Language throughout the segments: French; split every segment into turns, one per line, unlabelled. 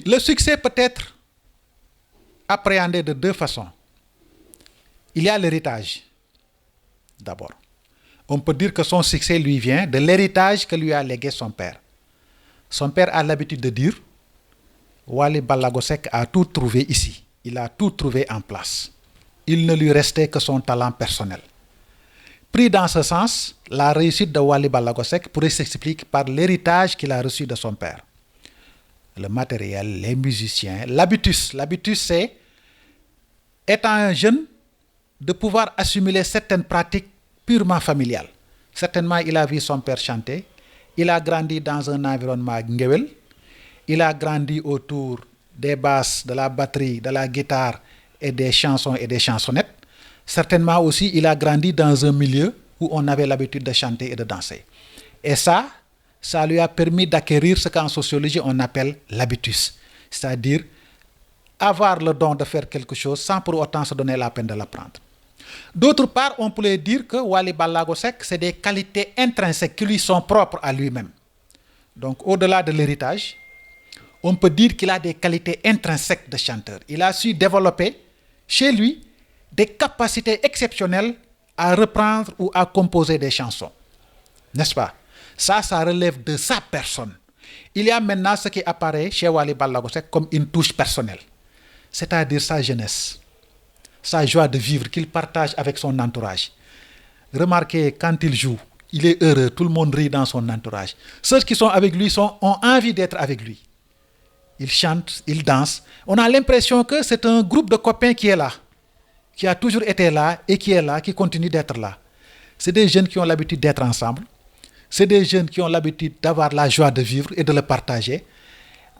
le succès peut être appréhendé de deux façons. Il y a l'héritage, d'abord. On peut dire que son succès lui vient de l'héritage que lui a légué son père. Son père a l'habitude de dire Wally Ballago Seck a tout trouvé ici. Il a tout trouvé en place. Il ne lui restait que son talent personnel. Pris dans ce sens, la réussite de Wally Ballago Seck pourrait s'expliquer par l'héritage qu'il a reçu de son père. Le matériel, les musiciens, l'habitus. L'habitus, c'est, étant un jeune, de pouvoir assimiler certaines pratiques purement familiales. Certainement, il a vu son père chanter. Il a grandi dans un environnement ngéwél. Il a grandi autour des basses, de la batterie, de la guitare et des chansons et des chansonnettes. Certainement aussi, il a grandi dans un milieu où on avait l'habitude de chanter et de danser. Et ça lui a permis d'acquérir ce qu'en sociologie on appelle l'habitus. C'est-à-dire avoir le don de faire quelque chose sans pour autant se donner la peine de l'apprendre. D'autre part, on pourrait dire que Wally Ballago Seck, c'est des qualités intrinsèques qui lui sont propres à lui-même. Donc, au-delà de l'héritage, on peut dire qu'il a des qualités intrinsèques de chanteur. Il a su développer chez lui des capacités exceptionnelles à reprendre ou à composer des chansons. N'est-ce pas? Ça relève de sa personne. Il y a maintenant ce qui apparaît chez Wally Ballago Seck comme une touche personnelle. C'est-à-dire sa jeunesse, sa joie de vivre qu'il partage avec son entourage. Remarquez, quand il joue, il est heureux, tout le monde rit dans son entourage. Ceux qui sont avec lui ont envie d'être avec lui. Il chante, il danse. On a l'impression que c'est un groupe de copains qui est là, qui a toujours été là et qui est là, qui continue d'être là. C'est des jeunes qui ont l'habitude d'être ensemble. C'est des jeunes qui ont l'habitude d'avoir la joie de vivre et de le partager.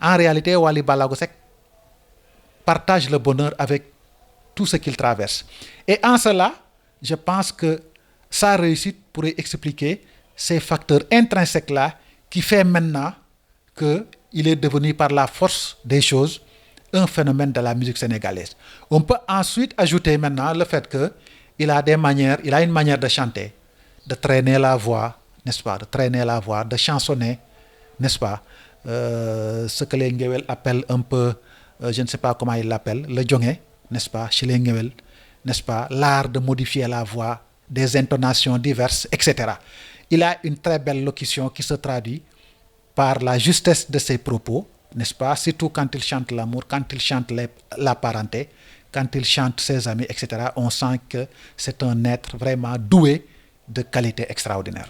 En réalité, Wally Ballago Seck partage le bonheur avec tout ce qu'il traverse. Et en cela, je pense que sa réussite pourrait expliquer ces facteurs intrinsèques-là qui fait maintenant qu'il est devenu par la force des choses un phénomène de la musique sénégalaise. On peut ensuite ajouter maintenant le fait qu'il a une manière de chanter, de traîner la voix, n'est-ce pas, de chansonner, n'est-ce pas, ce que les Ngewel appellent un peu, je ne sais pas comment ils l'appellent, le djongé, n'est-ce pas, chez les Ngewel, n'est-ce pas, l'art de modifier la voix, des intonations diverses, etc. Il a une très belle locution qui se traduit par la justesse de ses propos, n'est-ce pas, surtout quand il chante l'amour, quand il chante la parenté, quand il chante ses amis, etc. On sent que c'est un être vraiment doué de qualité extraordinaire.